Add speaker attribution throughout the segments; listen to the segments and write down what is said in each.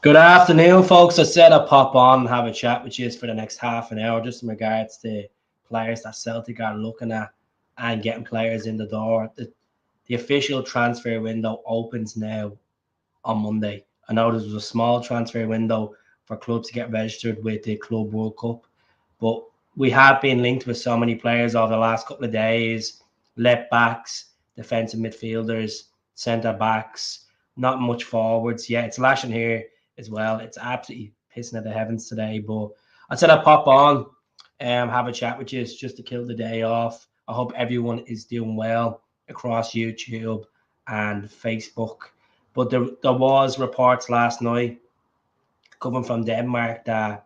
Speaker 1: Good afternoon, folks. I said I'd pop on and have a chat with you for the next half an hour, just in regards to players that Celtic are looking at and getting players in the door. The official transfer window opens now on Monday. I know there was a small transfer window for clubs to get registered with the Club World Cup, but we have been linked with so many players over the last couple of days: left backs, defensive midfielders, centre backs, not much forwards. Yeah, it's lashing here as well. It's absolutely pissing at the heavens today. But I said I'd pop on and have a chat with you just to kill the day off. I hope everyone is doing well across YouTube and Facebook. But there was reports last night coming from Denmark that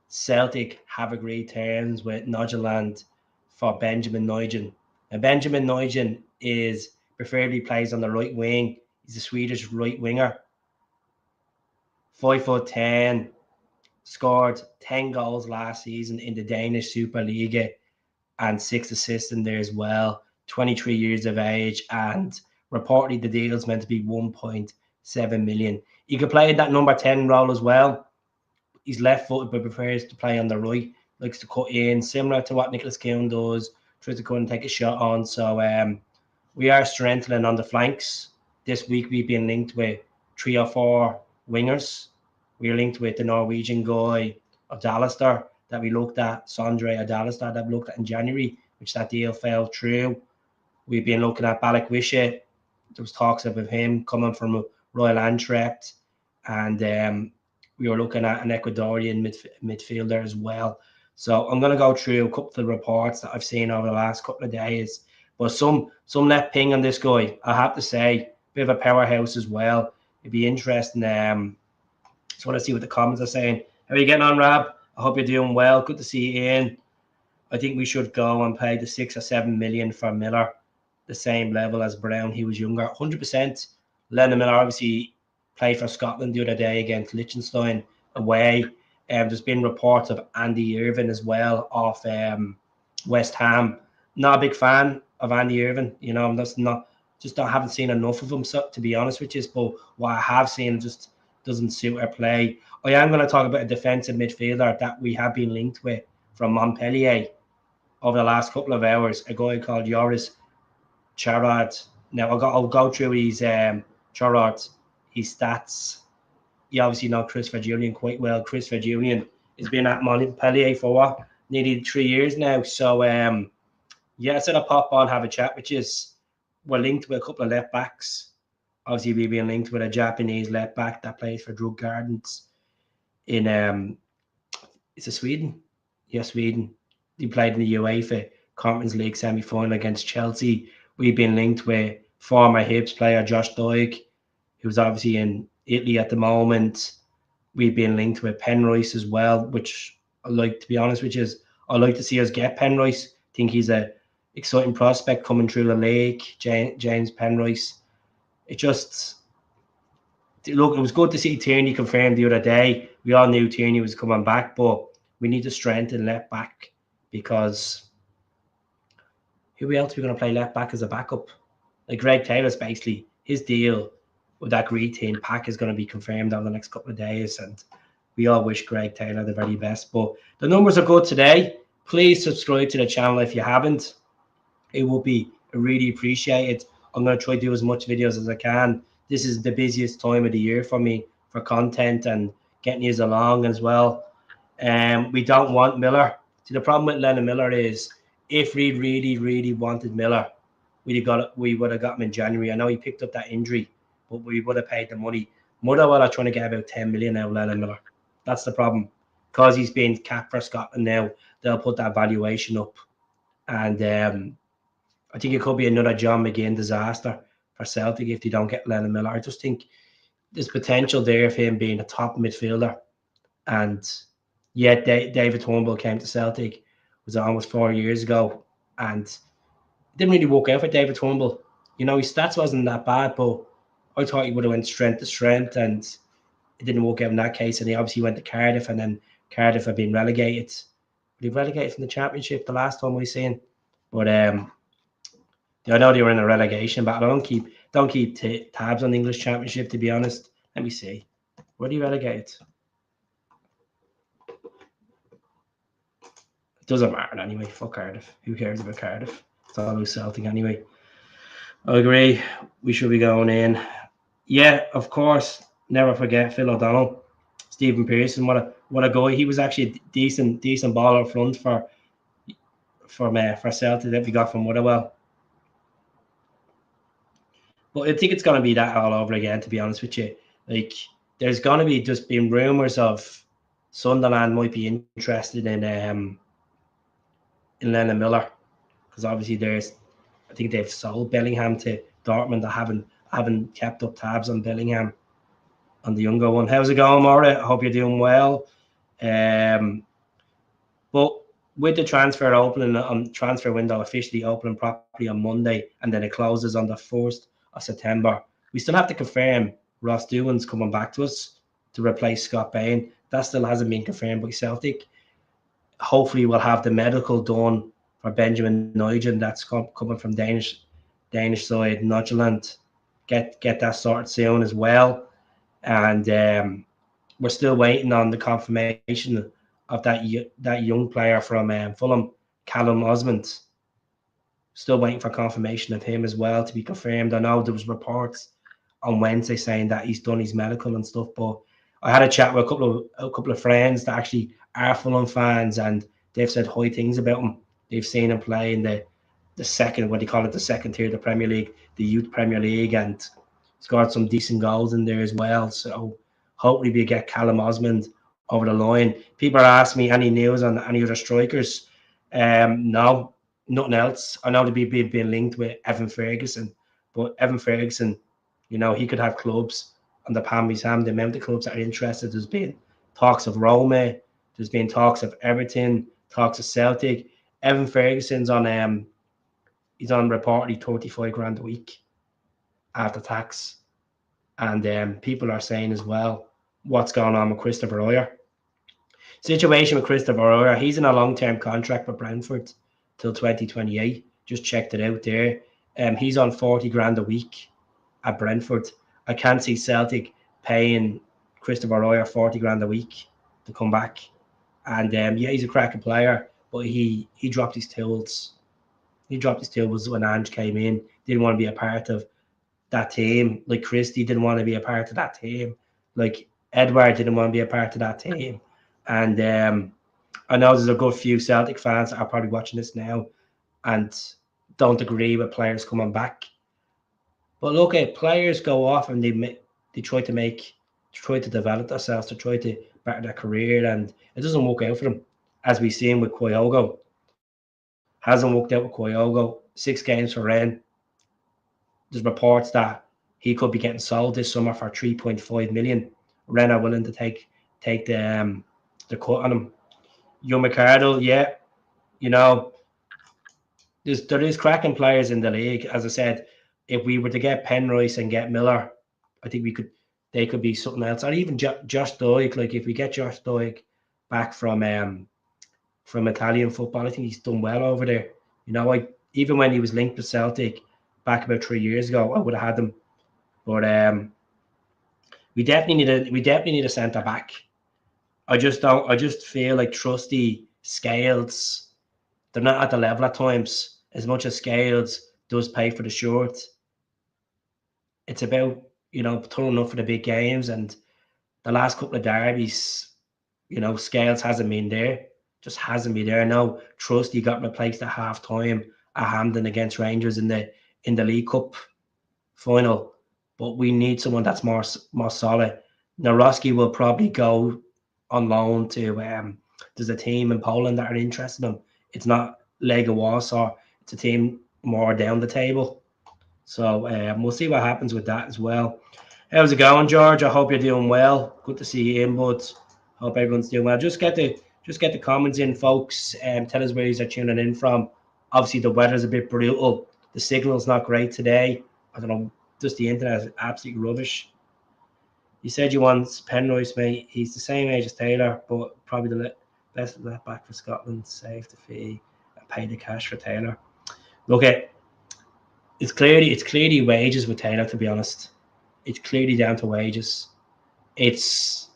Speaker 1: Celtic have agreed terms with Nordjylland for Benjamin Nygen. And Benjamin Nygen is preferably plays on the right wing. He's a Swedish right winger, 5'10", scored 10 goals last season in the Danish Super liga and 6 assists in there as well. 23 years of age, and reportedly the deal is meant to be 1.7 million. He could play that number 10 role as well. He's left-footed but prefers to play on the right, likes to cut in, similar to what Nicholas Keown does, tries to go and take a shot on. So we are strengthening on the flanks. This week we've been linked with 3 or 4 wingers. We're linked with the Norwegian guy Adalister that we looked at, Sondre Adalister, that we looked at in January, which that deal fell through. We've been looking at Balikwisha. There was talks about him coming from Royal Antwerp, and we were looking at an Ecuadorian midfielder as well. So I'm going to go through a couple of reports that I've seen over the last couple of days. But some left ping on this guy, I have to say, bit of a powerhouse as well. It'd be interesting. Just want to see what the comments are saying. How are you getting on, Rab? I hope you're doing well. Good to see you in. I think we should go and pay the 6 or 7 million for Miller, the same level as Brown. He was younger, 100%. Lennon Miller obviously played for Scotland the other day against Liechtenstein away. There's been reports of Andy Irvine as well off West Ham. Not a big fan of Andy Irvine. You know, I'm haven't seen enough of him, so, to be honest with you. But what I have seen just doesn't suit our play. I am going to talk about a defensive midfielder that we have been linked with from Montpellier over the last couple of hours. A guy called Joris Chotard. Now I'll go through his Chotard, his stats. You obviously know Chris Julian quite well. Chris Julian has been at Montpellier for what, nearly 3 years now. So yeah, I said I'll pop on, have a chat with you. We're linked with a couple of left backs. Obviously, we've been linked with a Japanese left back that plays for Drug Gardens in is it Sweden? Yeah, Sweden. He played in the UEFA Conference League semi-final against Chelsea. We've been linked with former Hibs player Josh Doig, who's obviously in Italy at the moment. We've been linked with Penrice as well, which I like, to be honest with you, I like to see us get Penrice. I think he's a exciting prospect coming through the league, James Penrice. It was good to see Tierney confirmed the other day. We all knew Tierney was coming back, but we need to strengthen left back, because who else are we going to play left back as a backup? Like Greg Taylor's basically, his deal with that green team pack is going to be confirmed over the next couple of days, and we all wish Greg Taylor the very best. But the numbers are good today. Please subscribe to the channel if you haven't. It will be really appreciated. I'm going to try to do as much videos as I can. This is the busiest time of the year for me for content and getting you along as well. We don't want Miller. See, the problem with Lennon Miller is, if we really, really wanted Miller, we would have got him in January. I know he picked up that injury, but we would have paid the money. Motherwell are trying to get about 10 million out of Lennon Miller. That's the problem. Because he's being capped for Scotland now, they'll put that valuation up. And I think it could be another John McGinn disaster for Celtic if they don't get Lennon Miller. I just think there's potential there of him being a top midfielder. And yet David Turnbull came to Celtic, it was almost 4 years ago, and it didn't really work out for David Turnbull. You know, his stats wasn't that bad, but I thought he would have went strength to strength, and it didn't work out in that case. And he obviously went to Cardiff, and then Cardiff have been relegated. They relegated from the Championship the last time we seen. But I know they were in a relegation battle. I don't keep tabs on the English Championship, to be honest. Let me see. Where do you relegate? It doesn't matter anyway. Fuck Cardiff. Who cares about Cardiff? It's always Celtic anyway. I agree. We should be going in. Yeah, of course. Never forget Phil O'Donnell, Stephen Pearson. What a guy. He was actually a decent baller up front for Celtic that we got from Motherwell. But I think it's going to be that all over again, to be honest with you. Like, there's going to be just been rumours of Sunderland might be interested in Lennon Miller, because obviously I think they've sold Bellingham to Dortmund. I haven't kept up tabs on Bellingham, on the younger one. How's it going, Maura? I hope you're doing well. But with the transfer opening, transfer window officially opening properly on Monday, and then it closes on the 1st of September, we still have to confirm Ross Doohan's coming back to us to replace Scott Bain. That still hasn't been confirmed by Celtic. Hopefully, we'll have the medical done for Benjamin Nygen. That's coming from Danish side, Nordjylland. Get that sorted soon as well. And we're still waiting on the confirmation of that young player from Fulham, Callum Osmand. Still waiting for confirmation of him as well to be confirmed. I know there was reports on Wednesday saying that he's done his medical and stuff, but I had a chat with a couple of friends that actually are Fulham fans, and they've said high things about him. They've seen him play in the second, what do you call it, the second tier of the Premier League, the Youth Premier League, and scored some decent goals in there as well. So hopefully we get Callum Osmand over the line. People are asking me any news on any other strikers. No, nothing else. I know they've been linked with Evan Ferguson, but Evan Ferguson, you know, he could have clubs on the palm of his hand. The amount of clubs that are interested. There's been talks of Roma, there's been talks of Everton, talks of Celtic. Evan Ferguson's on he's on reportedly 35 grand a week after tax. And people are saying as well, what's going on with Christopher Oyer? Situation with Christopher Oyer, he's in a long-term contract with Brentford till 2028. Just checked it out there. He's on 40 grand a week at Brentford. I can't see Celtic paying Christopher Oyer 40 grand a week to come back. And yeah, he's a cracking player, but he dropped his tools. He dropped his tools when Ange came in. Didn't want to be a part of that team. Like Christie didn't want to be a part of that team. Like Edward didn't want to be a part of that team. And I know there's a good few Celtic fans that are probably watching this now and don't agree with players coming back. But look, players go off and they try to develop themselves, to try to better their career, and it doesn't work out for them, as we've seen with Kyogo. Hasn't worked out with Kyogo. 6 games for Rennes. There's reports that he could be getting sold this summer for 3.5 million. Rennes are willing to take the cut on him. Ricardo, yeah, you know, there is cracking players in the league. As I said, if we were to get Penrice and get Miller, I think they could be something else. Or even Josh Doig. Like if we get Josh Doig back from Italian football, I think he's done well over there. You know, even when he was linked to Celtic back about 3 years ago, I would have had him. But we definitely need a centre back. I just feel like Trusty, Scales, they're not at the level at times. As much as Scales does pay for the short, it's about, you know, turning up for the big games. And the last couple of derbies, you know, Scales hasn't been there. Just hasn't been there. No, Trusty got replaced at half time at Hampden against Rangers in the League Cup final. But we need someone that's more solid. Nawrocki will probably go on loan to there's a team in Poland that are interested in him. It's not Lega Warsaw. It's a team more down the table. So we'll see what happens with that as well. How's it going, George? I hope you're doing well. Good to see you in, bud. Hope everyone's doing well. Just get the comments in, folks. Tell us where you're tuning in from. Obviously, the weather's a bit brutal. The signal's not great today. I don't know. Just the internet is absolutely rubbish. You said you want Penrice, mate. He's the same age as Taylor, but probably the best left back for Scotland. Save the fee and pay the cash for Taylor. Look, it's clearly wages with Taylor, to be honest. It's clearly down to wages. It's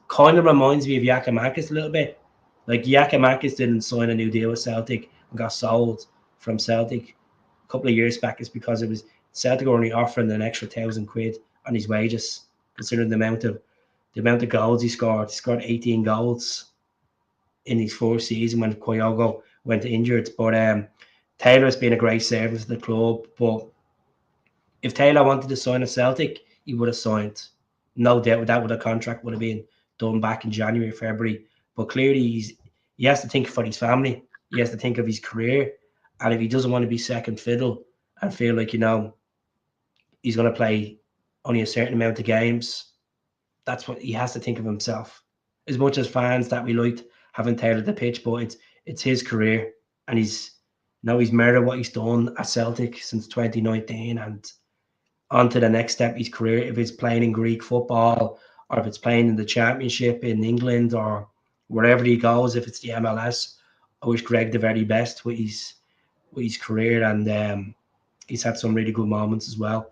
Speaker 1: kind of reminds me of Giakoumakis a little bit. Like Giakoumakis didn't sign a new deal with Celtic and got sold from Celtic a couple of years back. It's because it was Celtic only offering an extra £1,000 on his wages, considering the amount of goals he scored. He scored 18 goals in his first season when Kyogo went injured. But Taylor's been a great service to the club. But if Taylor wanted to sign a Celtic, he would have signed. No doubt that would a contract would have been done back in January, February. But clearly he has to think for his family. He has to think of his career. And if he doesn't want to be second fiddle and feel like, he's going to play only a certain amount of games, that's what he has to think of himself. As much as fans that we liked having Taylor the pitch, but it's his career. And he's merited what he's done at Celtic since 2019 and on to the next step in his career. If it's playing in Greek football or if it's playing in the Championship in England or wherever he goes, if it's the MLS, I wish Greg the very best with his career, and he's had some really good moments as well.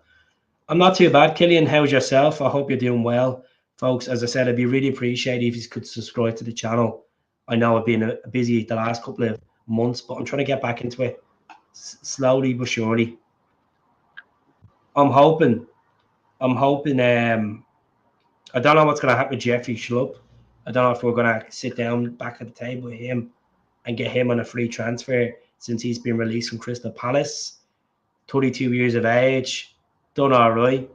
Speaker 1: I'm not too bad. Killian, how's yourself? I hope you're doing well. Folks, as I said, I'd be really appreciated if you could subscribe to the channel. I know I've been busy the last couple of months, but I'm trying to get back into it slowly but surely. I'm hoping. I don't know what's going to happen with Jeffrey Schlupp. I don't know if we're going to sit down back at the table with him and get him on a free transfer since he's been released from Crystal Palace. 32 years of age, done all right.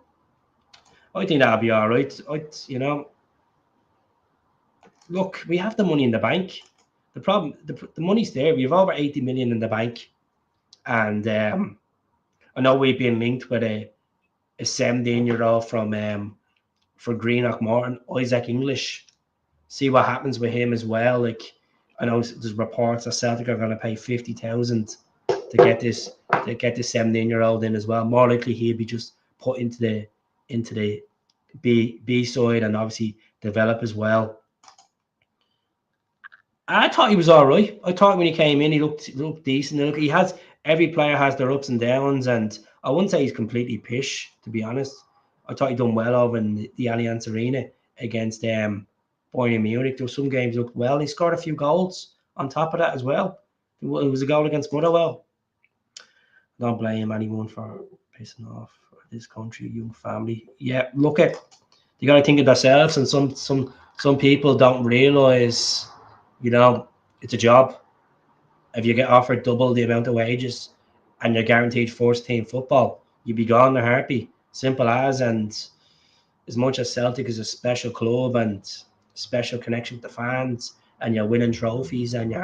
Speaker 1: I think that'll be all right. Look, we have the money in the bank. The problem, the money's there. We have over 80 million in the bank, and I know we've been linked with a 17-year-old for Greenock Morton, Isaac English. See what happens with him as well. Like, I know there's reports that Celtic are going to pay 50,000 to get this 17-year-old in as well. More likely he'll be just put into the B side and obviously develop as well. I thought he was all right. I thought when he came in, he looked decent. Look, every player has their ups and downs, and I wouldn't say he's completely pish, to be honest. I thought he done well over in the Allianz Arena against Bayern Munich. There were some games looked well. He scored a few goals on top of that as well. It was a goal against Motherwell. Don't blame anyone for pissing off this country, young family. Yeah, look at you got to think of themselves, and some people don't realise, it's a job. If you get offered double the amount of wages and you're guaranteed first team football, you'd be gone in a heartbeat. Simple as. And as much as Celtic is a special club and special connection with the fans, and you're winning trophies and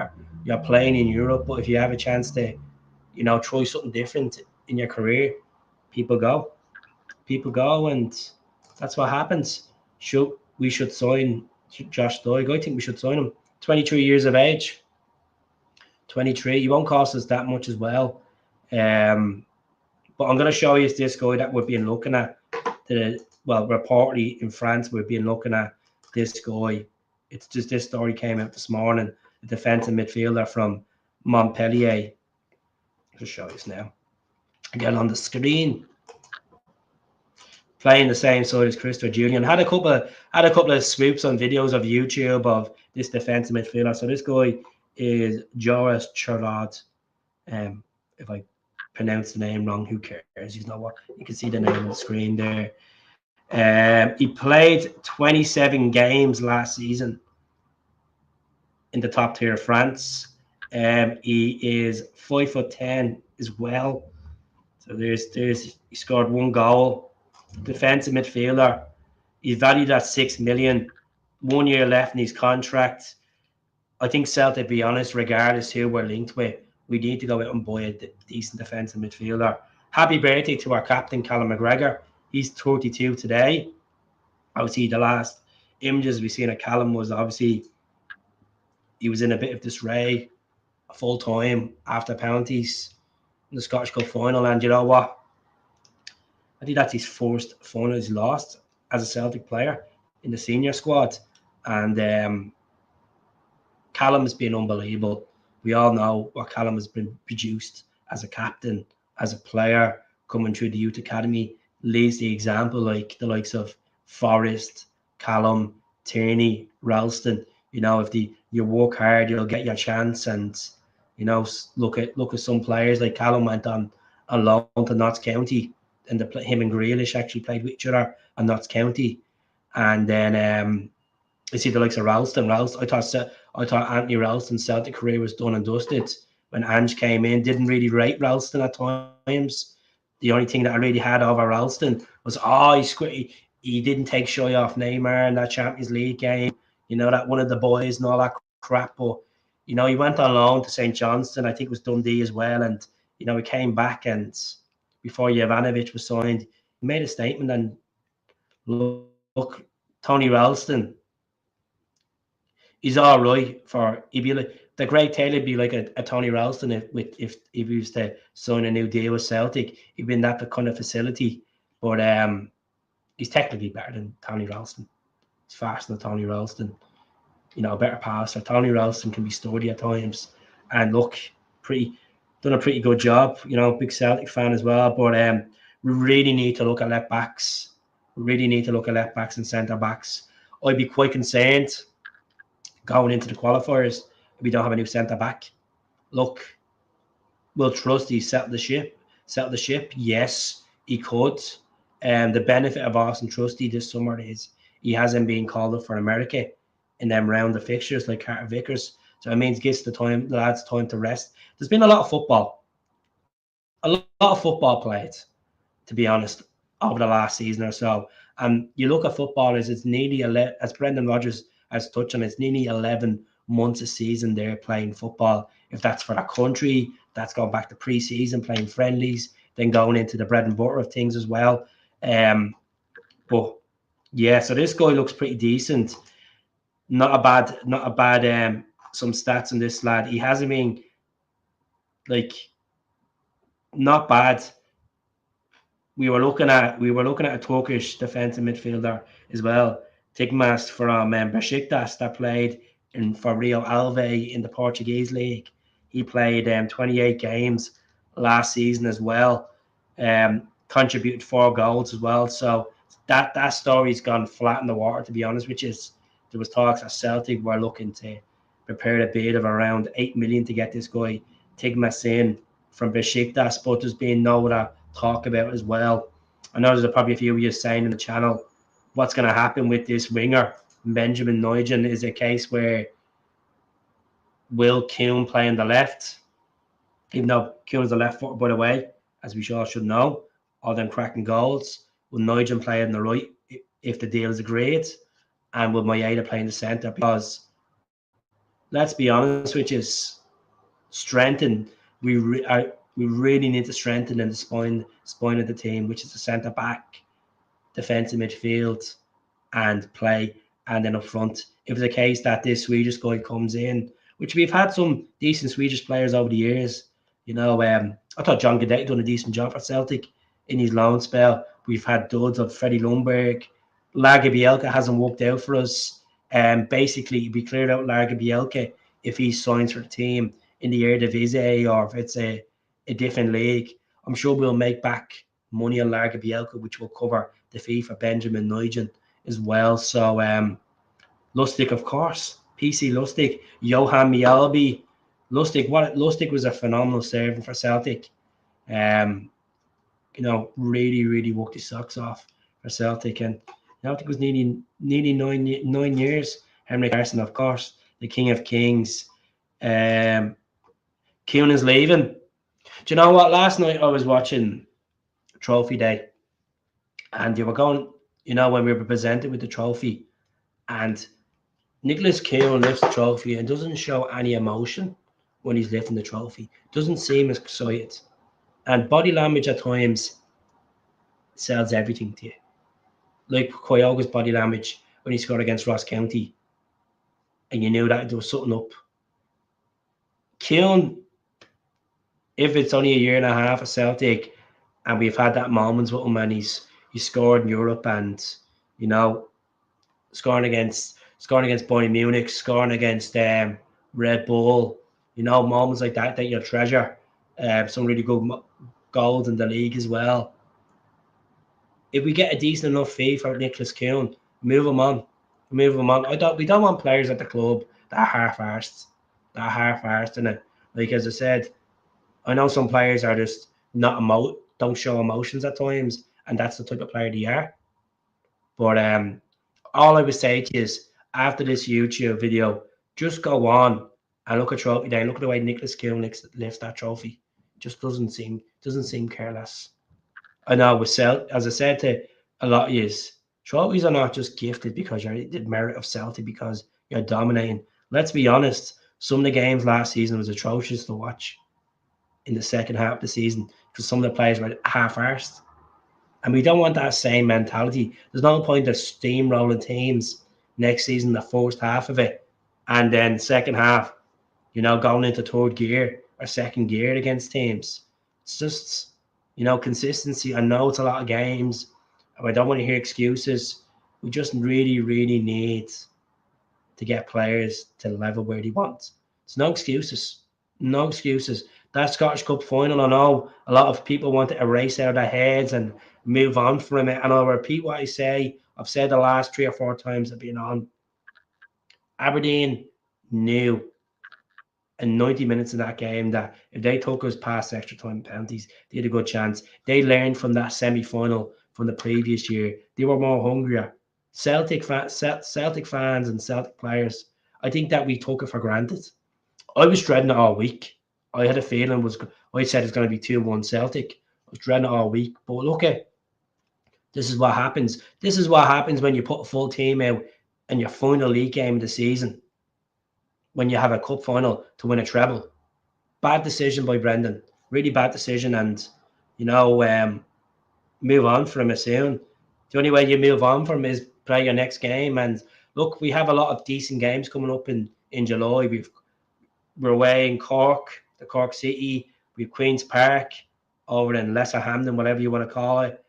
Speaker 1: you're playing in Europe, but if you have a chance to, try something different in your career, people go, and that's what happens. We should sign Josh Doig. I think we should sign him. 23 years of age. 23. He won't cost us that much as well. But I'm going to show you this guy that we've been looking at. Reportedly in France, we've been looking at this guy. It's just this story came out this morning. A defensive midfielder from Montpellier. I'll just show you this now. Again on the screen. Playing the same side as Christopher Julian. Had a couple of swoops on videos of YouTube of this defensive midfielder. So this guy is Joris Chotard. If I pronounce the name wrong, who cares? You know what? You can see the name on the screen there. He played 27 games last season in the top tier of France. He is 5'10" as well. So he scored 1 goal. Defensive midfielder. He's valued at 6 million. 1 year left in his contract. I think Celtic, to be honest, regardless who we're linked with, we need to go out and buy a decent defensive midfielder. Happy birthday to our captain, Callum McGregor. He's 32 today. Obviously, the last images we seen of Callum was obviously he was in a bit of disarray full time after penalties in the Scottish Cup final. And you know what? I think that's his first final he's lost as a Celtic player in the senior squad. And Callum has been unbelievable. We all know what Callum has been produced as a captain, as a player, coming through the youth academy, leads the example like the likes of Forrest, Callum, Tierney, Ralston. You know, if you work hard, you'll get your chance. And you know, look at some players like Callum went on loan to Notts County, and him and Grealish actually played with each other on Notts County. And then I see the likes of Ralston. I thought Anthony Ralston's Celtic career was done and dusted when Ange came in. Didn't really rate Ralston at times. The only thing that I really had over Ralston was, he didn't take shy off Neymar in that Champions League game. You know, that one of the boys and all that crap. But you know, he went on loan to St. Johnstone. I think it was Dundee as well. And you know, he came back, and before Jovanovic was signed, he made a statement. And look, Tony Ralston, he's all right for, he'd be like the Greg Taylor be like a Tony Ralston if he was to sign a new deal with Celtic. He'd be in that kind of facility. But he's technically better than Tony Ralston. He's faster than Tony Ralston. You know, a better passer. Tony Ralston can be sturdy at times. And look, done a pretty good job. You know, big Celtic fan as well. But we really need to look at left backs. We really need to look at left backs and centre backs. I'd be quite concerned going into the qualifiers if we don't have a new centre back. Look, will Trusty settle the ship? Yes, he could. And the benefit of Austin Trusty this summer is he hasn't been called up for America in them round of fixtures like Carter Vickers. So it means gives the lads time to rest. There's been a lot of football played, to be honest, over the last season or so. And you look at footballers, it's nearly, as Brendan Rodgers has touched on, it's nearly 11 months a season they're playing football. If that's for a country, that's going back to pre-season, playing friendlies, then going into the bread and butter of things as well. But yeah, so this guy looks pretty decent. Not a bad some stats on this lad. He hasn't been like not bad. We were looking at a Turkish defensive midfielder as well, Tigmas from Besiktas, that played for Rio Ave in the Portuguese league. He played 28 games last season as well. Contributed 4 goals as well. So that story's gone flat in the water, to be honest, which is, there was talks that Celtic were looking to prepare a bid of around 8 million to get this guy Tigmas in from Besiktas, but there's been no other talk about as well. I know there's probably a few of you saying in the channel, what's going to happen with this winger, Benjamin Nygen? Is a case where will Kuhn play on the left, even though Kuhn's the left foot, by the way, as we all should know, all them cracking goals. Will Nygen play on the right if the deal is agreed? And will Maeda play in the centre? Because let's be honest, which is strengthen. We really need to strengthen in the spine of the team, which is the centre back, defensive midfield, and play, and then up front. If it's a case that this Swedish guy comes in, which we've had some decent Swedish players over the years, you know, I thought John Guidetti done a decent job for Celtic in his loan spell. We've had duds of Freddie Lundberg. Larga Bielka hasn't worked out for us. Basically, we cleared out Larga Bielka if he signs for the team in the Eredivisie, or if it's a different league. I'm sure we'll make back money on Larga Bielka, which will cover the fee for Benjamin Nygen as well. So Lustig, of course, PC Lustig, Johan Mjällby. Lustig was a phenomenal servant for Celtic. You know, really worked his socks off for Celtic, and Celtic was nearly 9 years. Henrik Larsson, of course, the King of Kings. Kuhn is leaving. Do you know what? Last night I was watching Trophy Day, and you were going, you know, when we were presented with the trophy, and Nicholas Kuhn lifts the trophy and doesn't show any emotion when he's lifting the trophy. Doesn't seem as excited. And body language at times sells everything to you. Like Kyogo's body language when he scored against Ross County, and you knew that there was something up. Kuhn, if it's only a year and a half of Celtic, and we've had that moments with him, and he's scored in Europe, and you know, scoring against Bayern Munich, scoring against Red Bull, you know, moments like that you'll treasure. Some really good goals in the league as well. If we get a decent enough fee for Nicholas Kuhn, Move them on. Move them on. We don't want players at the club that are half-arsed. In it. Like as I said, I know some players are just don't show emotions at times, and that's the type of player they are. But all I would say to you is after this YouTube video, just go on and look at trophy day. Look at the way Nicholas Kuhn lifts that trophy. Just doesn't seem careless. I know with as I said to a lot of you, trophies are not just gifted because you're the merit of Celtic because you're dominating. Let's be honest, some of the games last season was atrocious to watch in the second half of the season because some of the players were half-arsed. And we don't want that same mentality. There's no point of steamrolling teams next season, the first half of it, and then second half, going into third gear or second gear against teams. It's just, consistency. I know it's a lot of games. I don't want to hear excuses. We just really, really need to get players to the level where they want. It's no excuses. No excuses. That Scottish Cup final, I know a lot of people want to erase out their heads and move on from it. And I'll repeat what I say. I've said the last 3 or 4 times I've been on. Aberdeen knew in 90 minutes of that game that if they took us past extra time penalties, they had a good chance. They learned from that semi-final from the previous year. They were more hungrier. Celtic fans and Celtic players, I think that we took it for granted. I was dreading it all week. I had a feeling I said it's going to be 2-1 Celtic. I was dreading it all week. But look at this is what happens. This is what happens when you put a full team out in your final league game of the season. When you have a cup final to win a treble. Bad decision by Brendan. Really bad decision, and move on from it soon. The only way you move on from it is play your next game. And look, we have a lot of decent games coming up in July. We're away in Cork, the Cork City. We've Queen's Park over in Lesser Hamden, whatever you want to call it.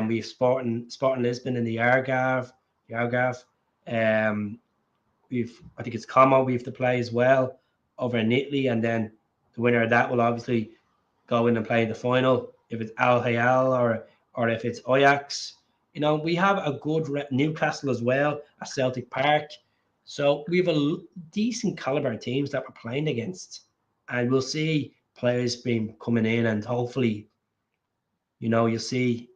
Speaker 1: We've Sporting Lisbon in the Argav. I think it's Como we have to play as well over in Italy, and then the winner of that will obviously go in and play the final. If it's Al Hilal or if it's Ajax, we have a good Newcastle as well at Celtic Park. So we have a decent caliber of teams that we're playing against, and we'll see players coming in, and hopefully, you'll see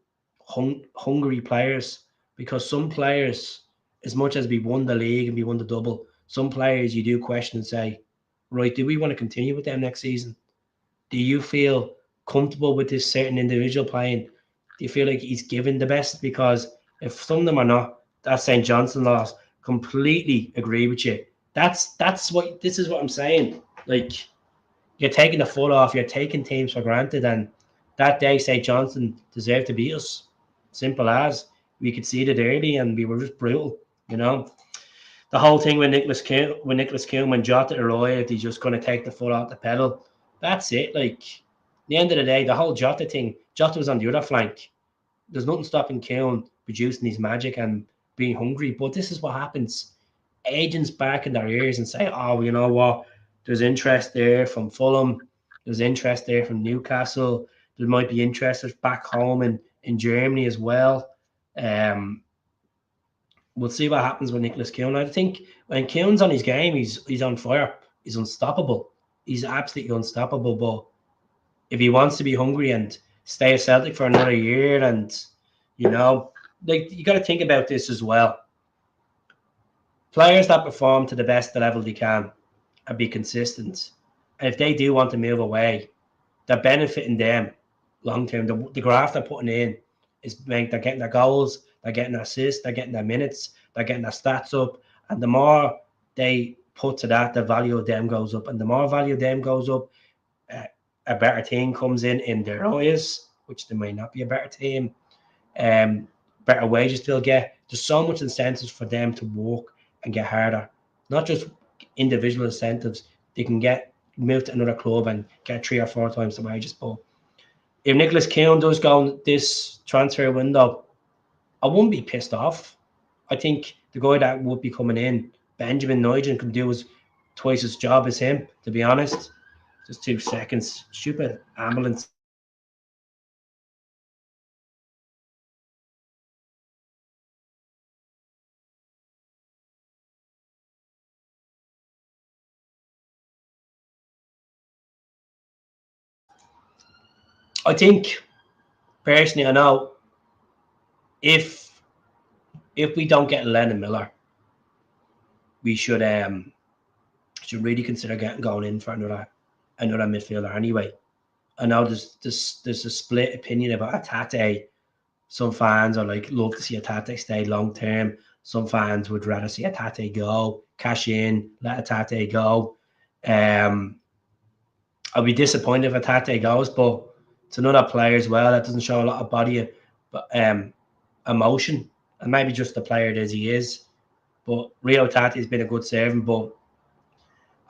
Speaker 1: hungry players, because some players, as much as we won the league and we won the double, some players you do question and say, right, do we want to continue with them next season? Do you feel comfortable with this certain individual playing? Do you feel like he's given the best? Because if some of them are not, that St. Johnstone loss, completely agree with you. This is what I'm saying. Like, you're taking the foot off, you're taking teams for granted, and that day St. Johnstone deserved to beat us. Simple as. We could see it early and we were just brutal, The whole thing with Nicholas Kuhn, when Jota arrived, he's just going to take the foot off the pedal. That's it. Like, at the end of the day, the whole Jota thing, Jota was on the other flank. There's nothing stopping Kuhn producing his magic and being hungry. But this is what happens. Agents back in their ears and say, oh, you know what? There's interest there from Fulham. There's interest there from Newcastle. There might be interest back home in Germany as well. We'll see what happens with Nicholas Kuhn. I think when Kuhn's on his game, he's on fire. He's unstoppable. He's absolutely unstoppable. But if he wants to be hungry and stay at Celtic for another year, and you got to think about this as well. Players that perform to the best level they can and be consistent, and if they do want to move away, they're benefiting them long term. The graft they're putting in is they're getting their goals, they're getting their assists, they're getting their minutes, they're getting their stats up, and the more they put to that, the value of them goes up, and the more value of them goes up, a better team comes in their eyes, which they may not be a better team. Better wages they'll get. There's so much incentives for them to work and get harder. Not just individual incentives. They can get moved to another club and get 3 or 4 times the wages. But if Nicholas Kuhn does go this transfer window, I wouldn't be pissed off. I think the guy that would be coming in, Benjamin Nygen, can do twice his job as him, to be honest. Just 2 seconds. Stupid ambulance. I think personally, I know if we don't get Lennon Miller, we should really consider going in for another midfielder anyway. I know there's a split opinion about Atate. Some fans are like, love to see Atate stay long term. Some fans would rather see Atate go, cash in, let Atate go. I'll be disappointed if Atate goes, but it's another player as well that doesn't show a lot of body, but emotion, and maybe just the player that he is. But Rio Tate's been a good servant, but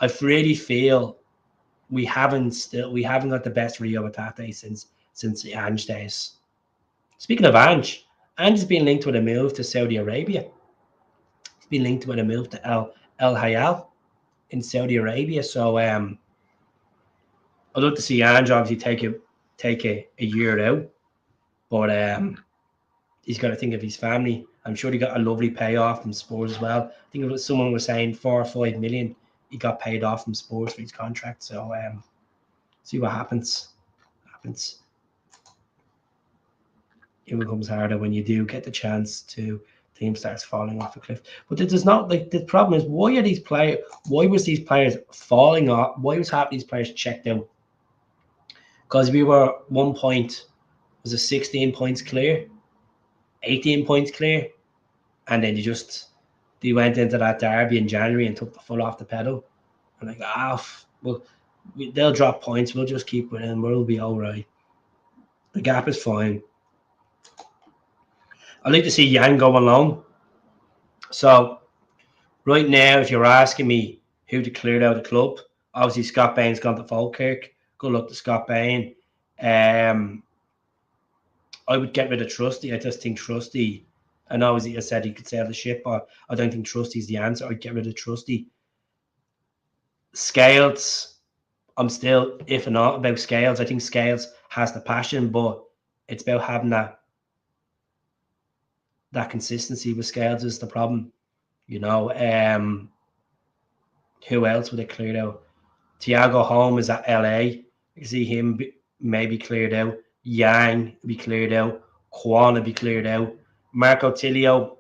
Speaker 1: I really feel we haven't got the best Rio Tate since the Ange days. Speaking of Ange has been linked with a move to Saudi Arabia. He's been linked with a move to El Hayal in Saudi Arabia. So I'd love to see Ange obviously take a year out, but he's got to think of his family. I'm sure he got a lovely payoff from Spurs as well. I think someone was saying 4 or 5 million he got paid off from Spurs for his contract. So see what happens. It becomes harder when you do get the chance to team starts falling off a cliff. But there's not, like, the problem is, why was these players falling off? Why was half these players checked out? Because we were 1 point, was it 16 points clear, 18 points clear, and then they went into that derby in January and took the foot off the pedal. And like, well, they'll drop points. We'll just keep winning. We'll be all right. The gap is fine. I'd like to see Yang go alone. So right now, if you're asking me who to clear out of the club, obviously Scott Bain's gone to Falkirk. Good luck to Scott Bain. I would get rid of Trusty. I just think Trusty, and obviously I said he could sail the ship, but I don't think Trusty's the answer. I'd get rid of Trusty. Scales, I'm still iffing out about Scales. I think Scales has the passion, but it's about having that consistency with Scales is the problem. Who else would it cleared out? Thiago Holm is at LA. I can see him maybe cleared out. Yang be cleared out. Kwan be cleared out. Marco Tilio,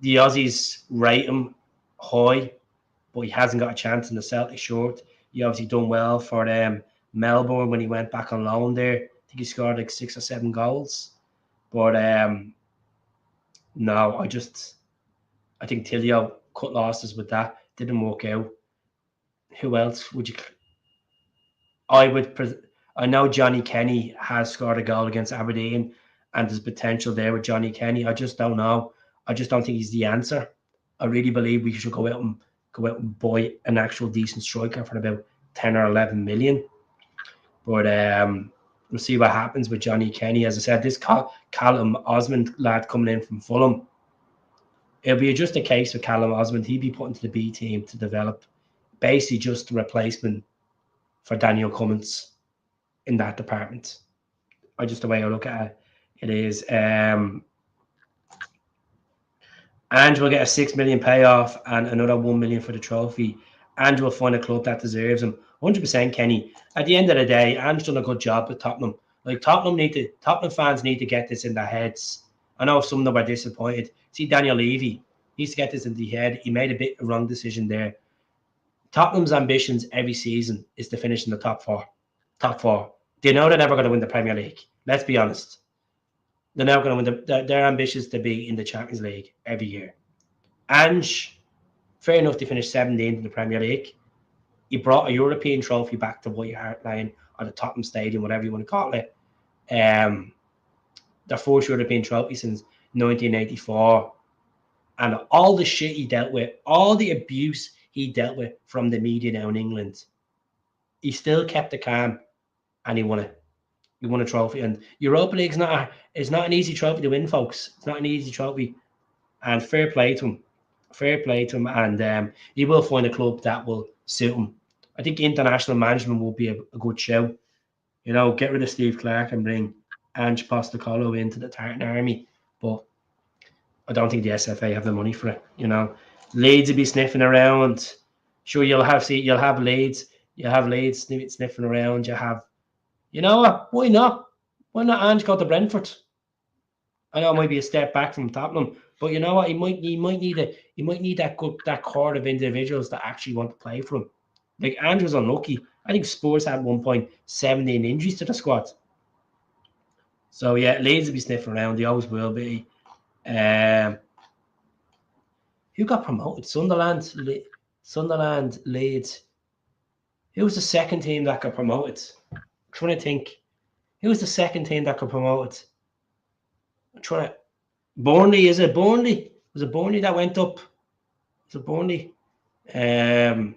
Speaker 1: the Aussies rate him high, but he hasn't got a chance in the Celtic short. He obviously done well for Melbourne when he went back on loan there. I think he scored like 6 or 7 goals. But no, I think Tilio cut losses with that. Didn't work out. Who else would you? I know Johnny Kenny has scored a goal against Aberdeen, and there's potential there with Johnny Kenny. I just don't know. I just don't think he's the answer. I really believe we should go out and buy an actual decent striker for about 10 or 11 million. But we'll see what happens with Johnny Kenny. As I said, this Callum Osmand lad coming in from Fulham, it'll be just a case of Callum Osmand. He'd be put into the B team to develop, basically just a replacement for Daniel Cummins in that department. The way I look at it is Ange will get a 6 million payoff and another 1 million for the trophy. Ange will find a club that deserves him. 100% Kenny. At the end of the day, Ange's done a good job with Tottenham. Like, Tottenham fans need to get this in their heads. I know some of them are disappointed. See, Daniel Levy needs to get this in the head. He made a bit of a wrong decision there. Tottenham's ambitions every season is to finish in the top four. They know they're never going to win the Premier League. Let's be honest. They're never going to win. Their ambitions to be in the Champions League every year. Ange, fair enough to finish 17th in the Premier League. He brought a European trophy back to White Hart Lane or the Tottenham Stadium, whatever you want to call it. Their first European trophy since 1984. And all the shit he dealt with, all the abuse he dealt with from the media now in England, he still kept the calm and he won it. He won a trophy. And Europa League is not an easy trophy to win, folks. It's not an easy trophy. And fair play to him. And he will find a club that will suit him. I think international management will be a good show. Get rid of Steve Clarke and bring Ange Postecoglou into the Tartan Army. But I don't think the SFA have the money for it. Leeds will be sniffing around. Sure, you'll have Leeds. You'll have Leeds sniffing around. You have You know what? Why not? Why not Ange go to Brentford? I know it might be a step back from Tottenham, but you know what? He might need that core of individuals that actually want to play for him. Like Ange was unlucky. I think Spurs had 1.17 injuries to the squad. So yeah, Leeds will be sniffing around. They always will be. Um, who got promoted? Sunderland, Leeds. Who was the second team that got promoted? I'm trying to think. Who was the second team that got promoted? I'm trying to. Burnley, is it Burnley? Was it Burnley that went up? Was it Burnley? Um,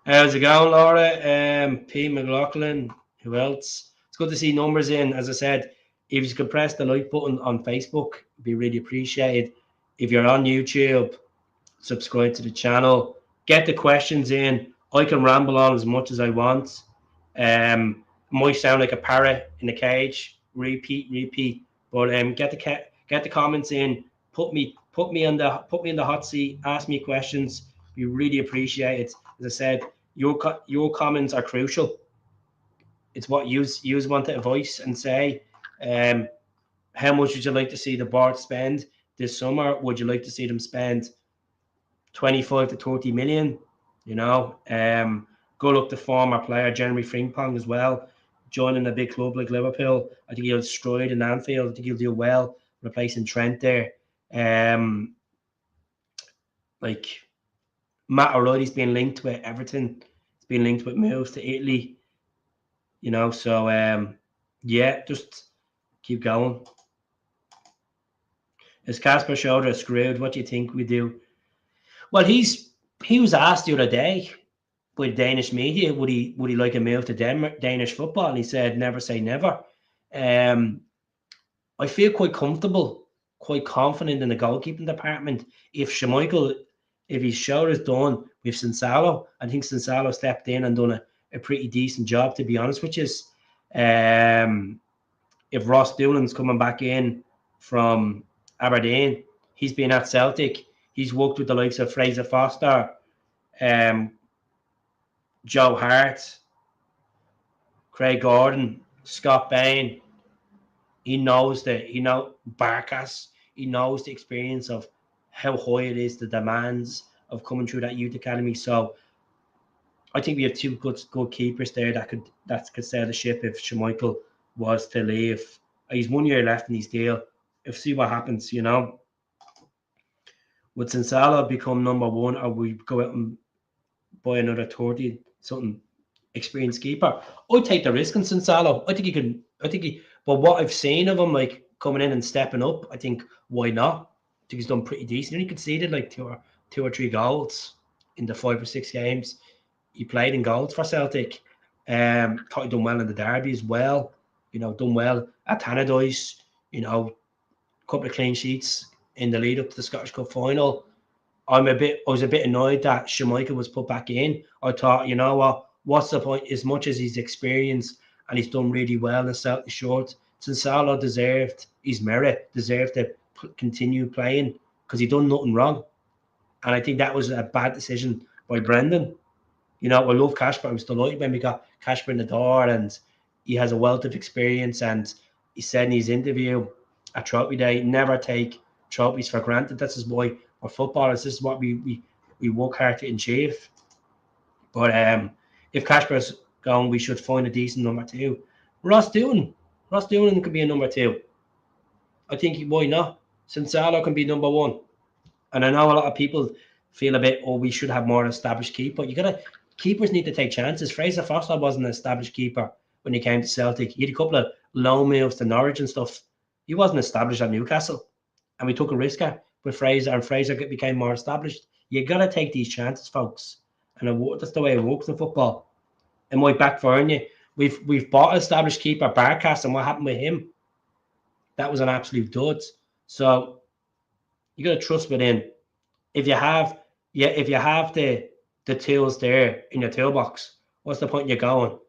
Speaker 1: how's it going, Laura? P. McLaughlin. Who else? It's good to see numbers in. As I said, if you could press the like button on Facebook, it'd be really appreciated. If you're on YouTube, subscribe to the channel. Get the questions in. I can ramble on as much as I want. Might sound like a parrot in a cage. Repeat. But get the comments in. Put me in the hot seat. Ask me questions. We really appreciate it. As I said, your comments are crucial. It's what you want to voice and say. How much would you like to see the board spend this summer? Would you like to see them spend 25 to 30 million? You know, good luck to former player Jeremy Frimpong as well. Joining a big club like Liverpool, I think he'll stride in Anfield. I think he'll do well replacing Trent there. Like Matt O'Reilly's been linked with Everton. It's been linked with moves to Italy. You know, so yeah, just keep going. Is Casper Schroeder screwed? What do you think we do? Well, he was asked the other day by Danish media, would he like a move to Danish football? And he said, never say never. I feel quite comfortable, quite confident in the goalkeeping department. If Schmeichel, if his show is done with Sinsalo, I think Sinsalo stepped in and done a pretty decent job, to be honest with you. If Ross Doohan's coming back in from Aberdeen, he's been at Celtic. He's worked with the likes of Fraser Foster, Joe Hart, Craig Gordon, Scott Bain. He knows Barkas. He knows the experience of how high it is, the demands of coming through that youth academy. So I think we have two good keepers there that could steer the ship if Schmeichel was to leave. He's 1 year left in his deal. If see what happens, you know. Would Sinsala become number one, or we go out and buy another 30 something experienced keeper? I'd take the risk on Sinsalo. I think he can. But what I've seen of him, like coming in and stepping up, I think why not? I think he's done pretty decent. And he conceded like two or three goals in the 5 or 6 games he played in goals for Celtic. Thought he done well in the derby as well. You know, done well at Tannadice. You know, a couple of clean sheets in the lead up to the Scottish Cup final. I was a bit annoyed that Schmeichel was put back in. I thought, you know what's the point? As much as he's experienced and he's done really well in Celtic short, Sinsalo deserved his merit, deserved to continue playing because he done nothing wrong. And I think that was a bad decision by Brendan. You know, I love Kasper. I was delighted when we got Kasper in the door, and he has a wealth of experience. And he said in his interview at Trophy Day, never take trophies for granted. This is why we're footballers. This is what we work hard to achieve. But if Kasper's gone, we should find a decent number two. Ross Doohan could be a number two. I think why not? Sinsalo can be number one. And I know a lot of people feel a bit, we should have more established keeper. Keepers need to take chances. Fraser Foster wasn't an established keeper when he came to Celtic. He had a couple of loan moves to Norwich and stuff. He wasn't established at Newcastle. And we took a risk with Fraser, and Fraser became more established. You got to take these chances, folks. And that's the way it works in football. It might backfire on you. We've bought an established keeper, Barkas, and what happened with him? That was an absolute dud. So you got to trust within. If you have the tools there in your toolbox, what's the point you're going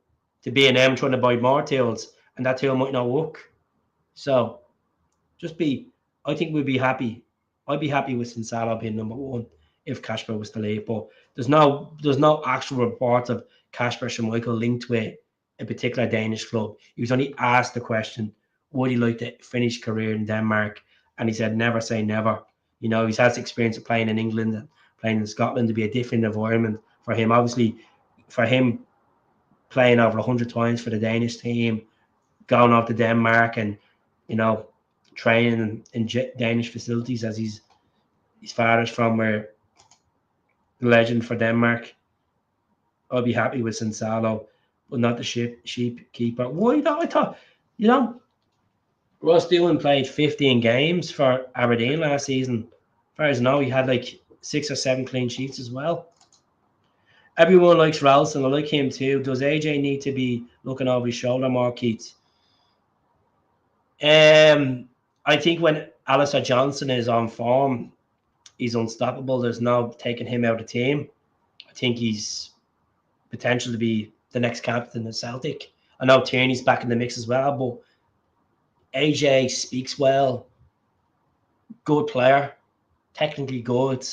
Speaker 1: to B&M trying to buy more tools and that tool might not work? So I think we'd be happy. I'd be happy with Sinsalo being number one if Kasper was to leave. But there's no actual reports of Kasper Schmeichel linked with a particular Danish club. He was only asked the question, would he like to finish career in Denmark? And he said, never say never. You know, he's had experience of playing in England and playing in Scotland to be a different environment for him. Obviously, for him playing over 100 times for the Danish team, going off to Denmark and, you know, training in Danish facilities as his father's from, where the legend for Denmark. I'll be happy with Sensalo, but not the sheep keeper. Why not? I thought, you know, Ross Doohan played 15 games for Aberdeen last season. As far as I know, he had like 6 or 7 clean sheets as well. Everyone likes Ralston. I like him too. Does AJ need to be looking over his shoulder more, Keith? I think when Alistair Johnson is on form, he's unstoppable. There's no taking him out of the team. I think he's potential to be the next captain of Celtic. I know Tierney's back in the mix as well, but AJ speaks well, good player, technically good,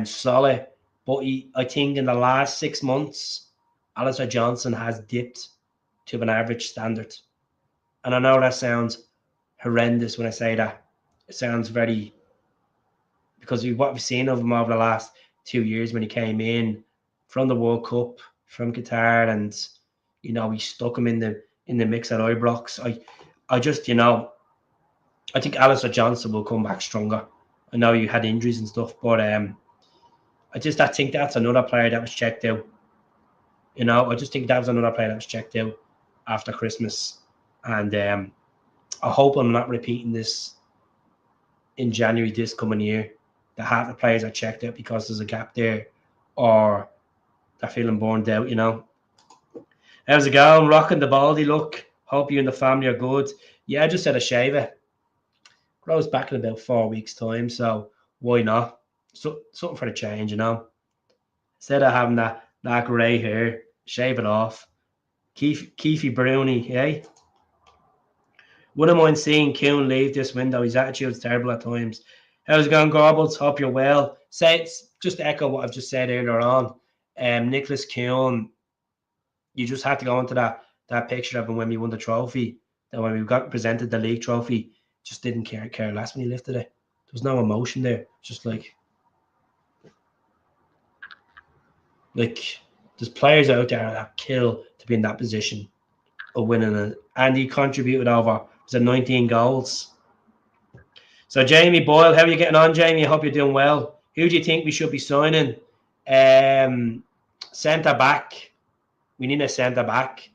Speaker 1: solid. But I think in the last 6 months, Alistair Johnson has dipped to an average standard. And I know that sounds horrendous when I say that. It sounds very, because what we've seen of him over the last 2 years when he came in from the World Cup, from Qatar, and you know, we stuck him in the mix at Ibrox. I just, you know, I think Alistair Johnson will come back stronger. I know you had injuries and stuff, but I think that's another player that was checked out. You know, I just think that was another player that was checked out after Christmas, and I hope I'm not repeating this in January this coming year. That half the players are checked out because there's a gap there, or they're feeling burned out. You know. How's it going? Rocking the baldy look. Hope you and the family are good. Yeah, I just had a shaver. Grows back in about 4 weeks' time, so why not? So, something for the change, you know. Instead of having that grey hair, shave it off. Keefy Brownie, eh? Wouldn't mind seeing Kuhn leave this window. His attitude's terrible at times. How's it going, Gorbles? Hope you're well. Just to echo what I've just said earlier on. Nicholas Kuhn, you just had to go into that picture of him when we won the trophy. That when we got presented the league trophy, just didn't care less when he lifted it. There was no emotion there. Just like there's players out there that kill to be in that position of winning it. And he contributed over 19 goals. So Jamie Boyle, how are you getting on, Jamie? I hope you're doing well. Who do you think we should be signing? Centre back. We need a centre back.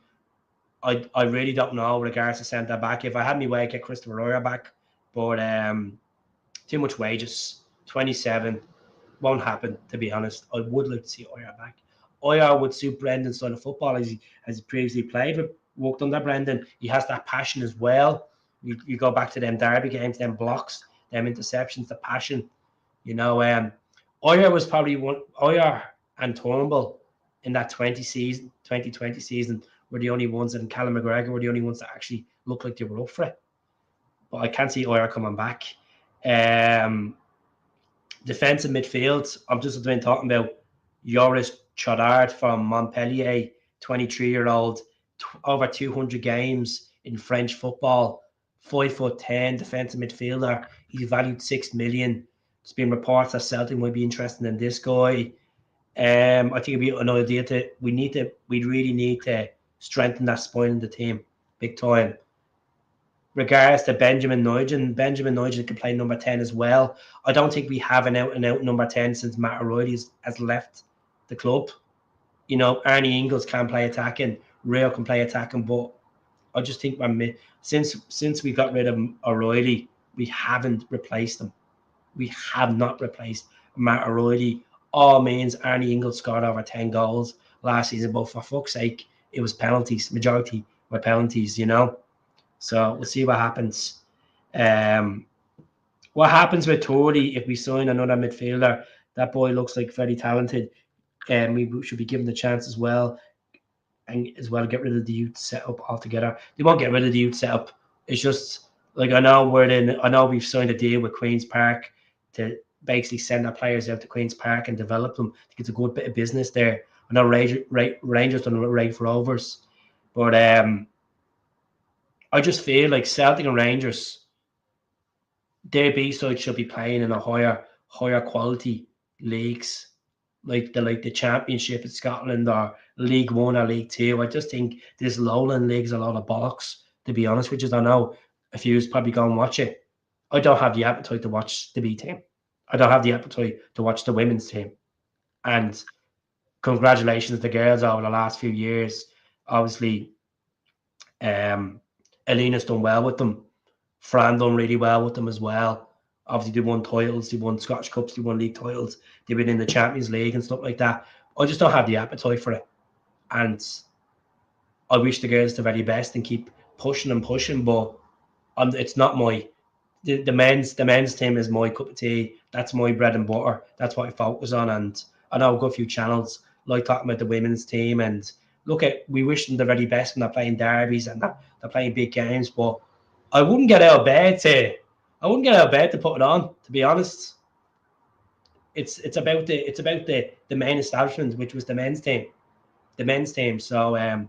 Speaker 1: I really don't know with regards to centre back. If I had my way, I'd get Christopher Royer back, but too much wages. 27 won't happen, to be honest. I would like to see Oyer back. Oyer would suit Brendan's style of football as he previously played with, worked under Brendan. He has that passion as well. You go back to them derby games, them blocks, them interceptions, the passion. You know, Oyer was probably one. Oyer and Turnbull in that 2020 season were the only ones, and Callum McGregor were the only ones that actually looked like they were up for it. But I can't see Oyer coming back. Defensive midfield, I'm just been talking about Joris Chotard from Montpellier, 23-year-old, over 200 games in French football, 5'10", defensive midfielder. He's valued 6 million. There's been reports that Celtic might be interested in this guy. I think it'd be an idea we really need to strengthen that spine in the team big time. Regards to Benjamin Nygen can play number 10 as well. I don't think we have an out-and-out number 10 since Matt O'Reilly has left the club. You know, Arnie Ingles can play attacking, Rail can play attacking, but I just think since we got rid of O'Reilly, we haven't replaced him. We have not replaced Matt O'Reilly. All means Arnie Ingles scored over 10 goals last season, but for fuck's sake, it was penalties. Majority were penalties, you know. So we'll see what happens. What happens with Tory if we sign another midfielder? That boy looks like very talented. We should be given the chance as well, and as well get rid of the youth setup altogether. They won't get rid of the youth setup. It's just like I know we've signed a deal with Queen's Park to basically send our players out to Queen's Park and develop them. I think it's a good bit of business there. I know Rangers done Rafe Rovers. But I just feel like Celtic and Rangers, their B side should be playing in a higher quality leagues, like the Championship in Scotland or League One or League Two. I just think this Lowland League's a lot of bollocks, to be honest, which is I know a few's probably go and watch it. I don't have the appetite to watch the B team. I don't have the appetite to watch the women's team. And congratulations to the girls over the last few years. Obviously, Alina's done well with them. Fran done really well with them as well. Obviously, they won titles, they won Scottish Cups, they won league titles, they've been in the Champions League and stuff like that. I just don't have the appetite for it. And I wish the girls the very best and keep pushing and pushing, but it's not my the men's team is my cup of tea. That's my bread and butter. That's what I focus on. And I know I've got a few channels like talking about the women's team, and we wish them the very best when they're playing derbies and they're playing big games, but I wouldn't get out of bed to put it on, to be honest. It's about the main establishment, which was the men's team. So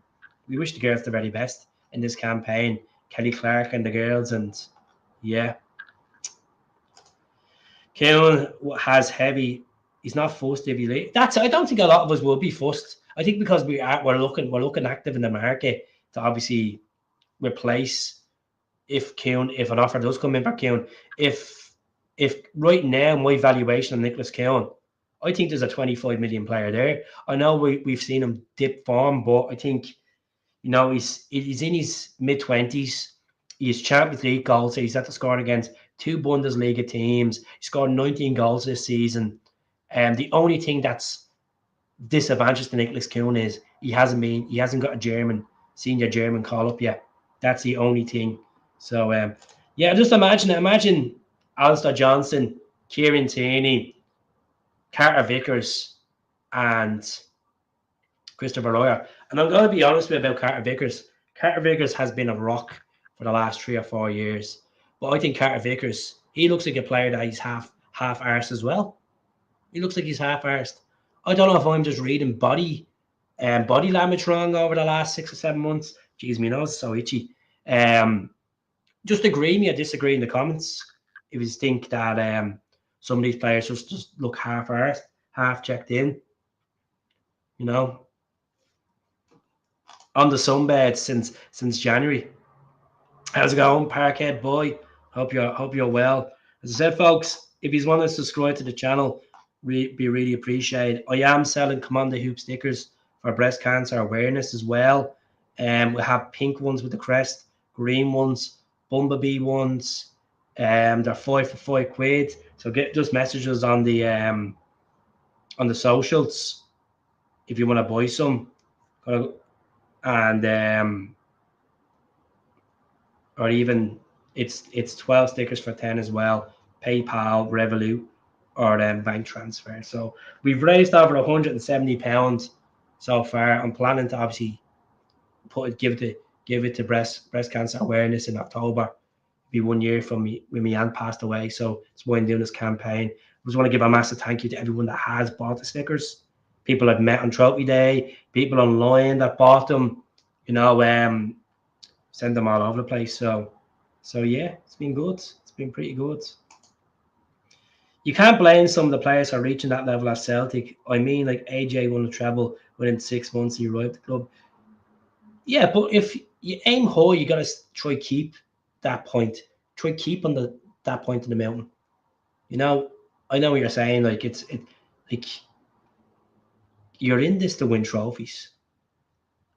Speaker 1: we wish the girls the very best in this campaign, Kelly Clark and the girls, and yeah. Keelan has heavy. He's not fussed if he leave. I don't think a lot of us will be fussed. I think because we're looking active in the market to obviously replace if an offer does come in for Keown. If right now my valuation of Nicholas Keown, I think there's a 25 million player there. I know we've seen him dip form, but I think he's in his mid-20s. He's Champions League goals. So he's had to score against 2 Bundesliga teams. He scored 19 goals this season. The only thing that's disadvantageous to Nicholas Keown is he hasn't got a senior German call up yet. That's the only thing. So just imagine Alistair Johnson, Kieran Tierney, Carter Vickers, and Christopher Royer. And I'm going to be honest with you about Carter Vickers. Carter Vickers has been a rock for the last 3 or 4 years. But I think Carter Vickers, he looks like a player that he's half arsed as well. He looks like he's half arsed. I don't know if I'm just reading body language wrong over the last 6 or 7 months. Jeez, my nose is so itchy. Just agree me or disagree in the comments if you think that some of these players just look half arsed, half checked in. On the sunbed since January. How's it going, Parkhead boy? Hope you're well. As I said, folks, if you want to subscribe to the channel, be really appreciated. I am selling Command the Hoop stickers for breast cancer awareness as well. We have pink ones with the crest, green ones, bumblebee ones. They're 5 for £5. So just message us on the socials if you want to buy some. And or even it's 12 stickers for 10 as well. PayPal, Revolut, or bank transfer. So we've raised over £170 so far. I'm planning to obviously give it to breast cancer awareness in October. It'll be 1 year from me when my aunt passed away. So it's why I'm doing this campaign. I just want to give a massive thank you to everyone that has bought the stickers. People I've met on Trophy Day, people online that bought them, send them all over the place. So yeah, it's been good. It's been pretty good. You can't blame some of the players for reaching that level at Celtic. I mean, like AJ won the treble within 6 months he arrived at the club. Yeah, but if you aim high, you got to try keep that point. Try keep on that point in the mountain. I know what you're saying. Like like you're in this to win trophies,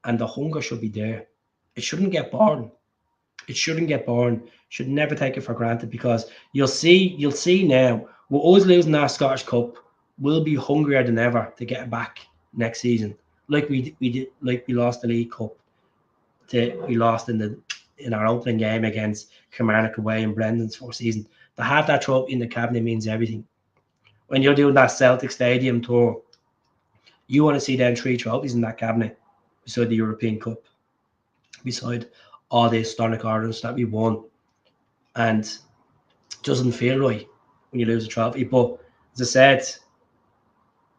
Speaker 1: and the hunger should be there. It shouldn't get boring. Should never take it for granted, because you'll see now, with us losing that Scottish Cup, we'll be hungrier than ever to get it back next season. Like we did, like we lost the League Cup. We lost in our opening game against Kilmarnock away in Brendan's first season. To have that trophy in the cabinet means everything. When you're doing that Celtic Stadium tour, you want to see them 3 trophies in that cabinet beside the European Cup, beside all the historic orders that we won. And it doesn't feel right when you lose a trophy. But as I said,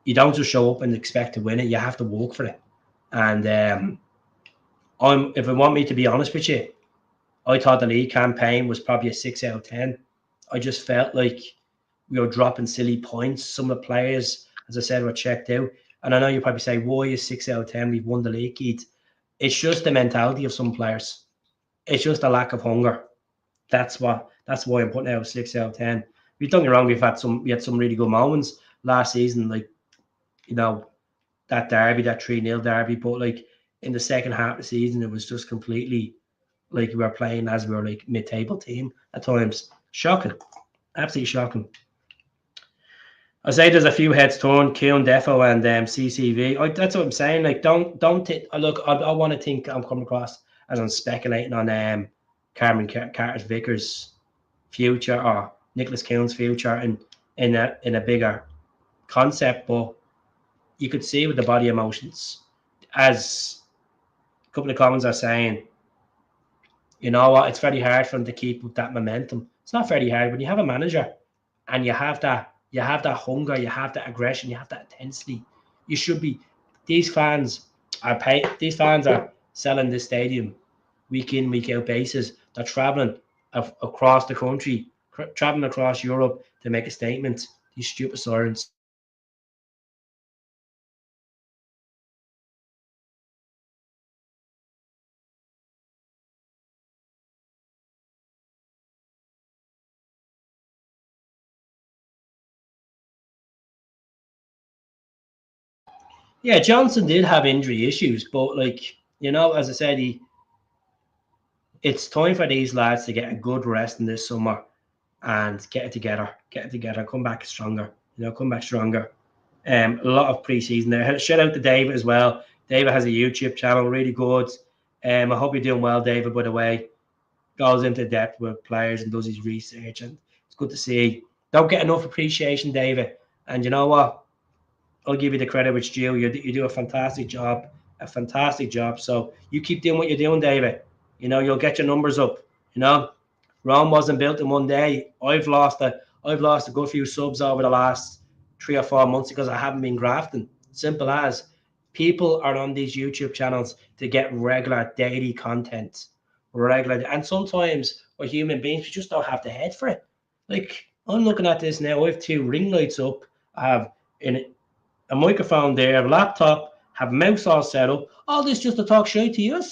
Speaker 1: you don't just show up and expect to win it. You have to work for it. And if I want me to be honest with you, I thought the league campaign was probably a 6 out of 10. I just felt like we were dropping silly points. Some of the players, as I said, were checked out. And I know you probably say, why is 6 out of 10? We've won the league, Keith. It's just the mentality of some players. It's just a lack of hunger. That's why I'm putting out 6 out of 10. Don't get me wrong, we had some really good moments last season, like, you know, that derby, that 3-0 derby, but like in the second half of the season, it was just completely like we were playing as we were like mid-table team at times. Shocking. Absolutely shocking. I say there's a few heads torn, Keown Defo and CCV. That's what I'm saying. Like, don't look. I want to think I'm coming across as I'm speculating on Cameron Carter's Vickers' future or Nicholas Keown's future in a bigger concept, but you could see with the body emotions, as a couple of comments are saying, you know what, it's very hard for them to keep with that momentum. It's not very hard when you have a manager and you have that hunger, you have that aggression, you have that intensity. You should be. These fans are selling this stadium week in, week out basis. They're traveling across the country, traveling across Europe to make a statement. These stupid sirens. Yeah, Johnson did have injury issues, but like, as I said, it's time for these lads to get a good rest in this summer and get it together, come back stronger. Come back stronger. A lot of preseason there. Shout out to David as well. David has a YouTube channel, really good. I hope you're doing well, David. By the way, goes into depth with players and does his research, and it's good to see. Don't get enough appreciation, David. And you know what? I'll give you the credit which due. You do a fantastic job, So you keep doing what you're doing, David. You'll get your numbers up. Rome wasn't built in one day. I've lost a good few subs over the last 3 or 4 months because I haven't been grafting. Simple as. People are on these YouTube channels to get regular daily content. And sometimes we're human beings, we just don't have the head for it. Like, I'm looking at this now. I have 2 ring lights up. I have a microphone there, a laptop, have a mouse all set up. All this just to talk shit to you.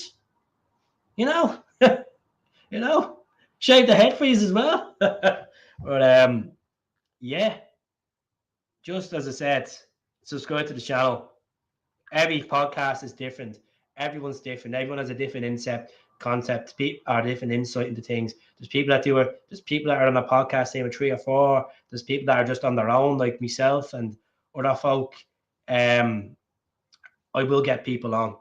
Speaker 1: Shave the head for you as well. But yeah, just as I said, subscribe to the channel. Every podcast is different. Everyone's different. Everyone has a different concept, or different insight into things. There's people that There's people that are on a podcast team of 3 or 4. There's people that are just on their own, like myself and other folk. I will get people on,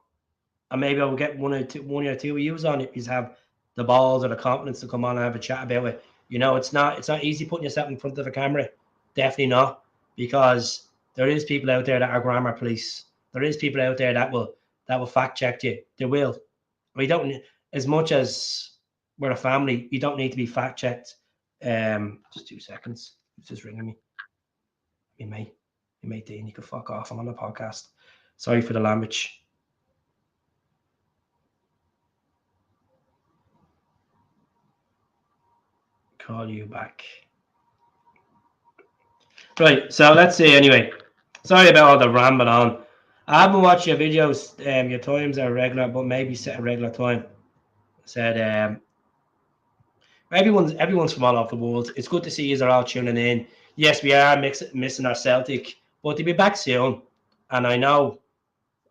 Speaker 1: and maybe I will get one or two of you on if you have the balls or the confidence to come on and have a chat about it. It's not easy putting yourself in front of a camera. Definitely not, because there is people out there that are grammar police. There is people out there that will fact check you. They will. We don't, as much as we're a family, you don't need to be fact checked. Just 2 seconds. It's just ringing me. You mate Dean, you can fuck off. I'm on a podcast. Sorry for the language. Call you back. Right, so let's see. Anyway, sorry about all the rambling on. I haven't watched your videos. Your times are regular, but maybe set a regular time. Said everyone's from all over the world. It's good to see you are all tuning in. Yes, we are missing our Celtic, but they'll be back soon. And I know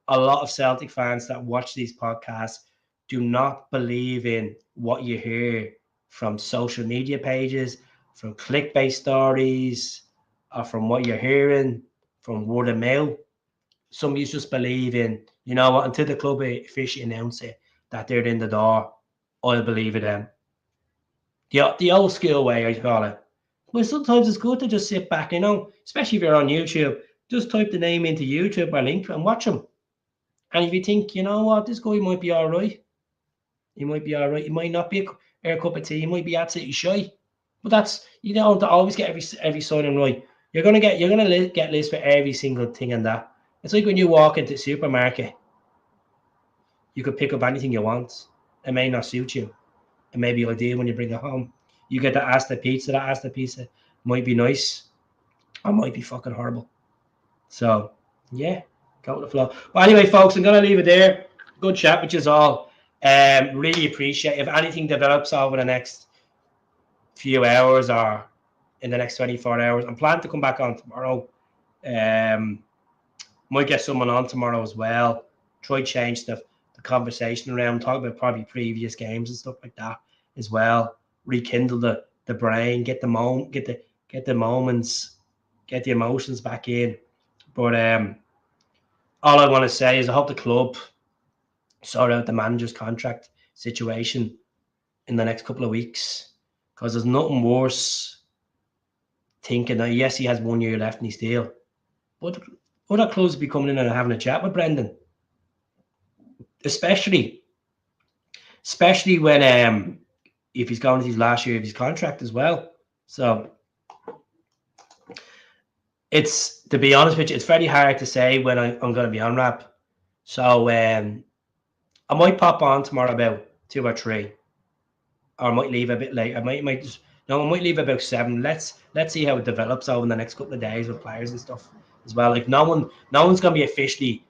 Speaker 1: a lot of Celtic fans that watch these podcasts do not believe in what you hear from social media pages, from clickbait stories, or from what you're hearing from word of mouth. Some of you just believe in, what, until the club officially announce it that they're in the door, I'll believe it then. The old school way, I call it. But sometimes it's good to just sit back, especially if you're on YouTube. Just type the name into YouTube or link and watch them. And if you think, you know what, this guy might be all right. He might be all right. He might not be a cup of tea. He might be absolutely shy. But you don't always get every signing right. You're gonna get lists for every single thing in that. It's like when you walk into the supermarket. You could pick up anything you want. It may not suit you. It may be ideal when you bring it home. You get to ask the pizza. That ask the pizza might be nice or might be fucking horrible. So, yeah, go with the flow. But anyway, folks, I'm going to leave it there. Good chat with you all. Really appreciate if anything develops over the next few hours or in the next 24 hours. I'm planning to come back on tomorrow. Might get someone on tomorrow as well. Try change the conversation around, talk about probably previous games and stuff like that as well. Rekindle the brain, get the moments, get the emotions back in. But all I want to say is I hope the club sort out the manager's contract situation in the next couple of weeks, because there's nothing worse thinking that yes, he has 1 year left in his deal, but other clubs will be coming in and having a chat with Brendan, especially when if he's going to his last year of his contract as well. So it's, to be honest with you, it's very hard to say when I'm going to be on rap. So I might pop on tomorrow about 2 or 3, or I might leave a bit late. I might leave about 7. Let's see how it develops over the next couple of days with players and stuff as well. Like no one's gonna be officially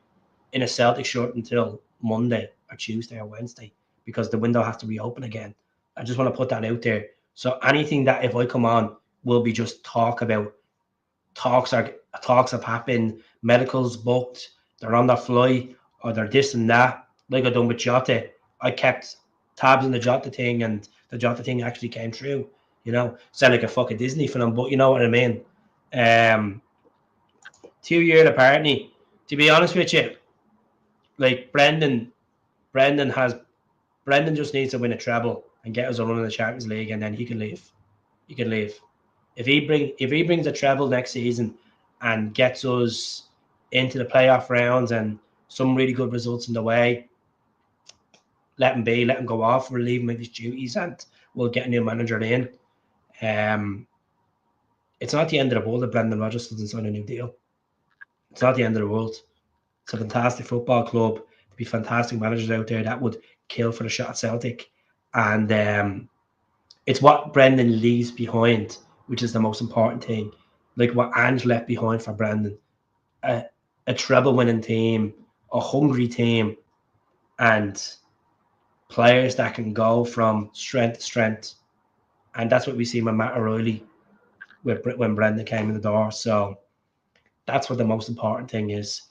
Speaker 1: in a Celtic shirt until Monday or Tuesday or Wednesday, because the window has to reopen again. I just want to put that out there. So anything that if I come on will be just talks have happened, medicals booked, they're on their fly, or they're this and that. Like I done with Jota, I kept tabs on the Jota thing, and the Jota thing actually came true. You know, sound like a fucking Disney film, but you know what I mean. 2 year apparently. To be honest with you, like Brendan just needs to win a treble and get us a run in the Champions League, and then he can leave. He can leave. If he brings a treble next season and gets us into the playoff rounds and some really good results in the way, let him be, let him go off, relieve him of his duties, and we'll get a new manager in. It's not the end of the world that Brendan Rodgers doesn't sign a new deal. It's not the end of the world. It's a fantastic football club. There'd be fantastic managers out there that would kill for the shot at Celtic. And it's what Brendan leaves behind, which is the most important thing. Like what Ange left behind for Brendan. A treble-winning team, a hungry team, and players that can go from strength to strength. And that's what we see with Matt O'Reilly when Brendan came in the door. So that's what the most important thing is.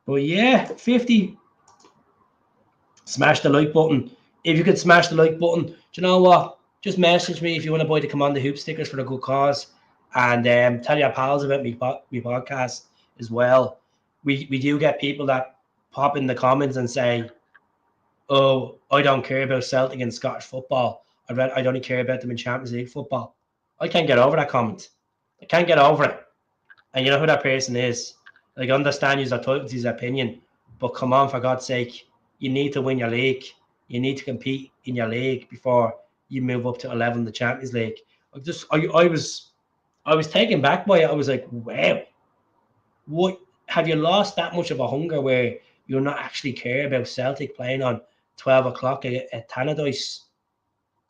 Speaker 1: But yeah, 50. Smash the like button. If you could smash the like button, do you know what? Just message me if you want to buy the Command the Hoop stickers for a good cause. And tell your pals about me podcast as well. We do get people that pop in the comments and say, oh, I don't care about Celtic and Scottish football. I'd only care about them in Champions League football. I can't get over that comment. I can't get over it. And you know who that person is. Like, I understand his opinion, but come on, for God's sake, you need to win your league. You need to compete in your league before you move up to 11, the Champions League. I was taken back by it. I was like, wow, what have you lost that much of a hunger where you're not actually care about Celtic playing on 12 o'clock at Tannadice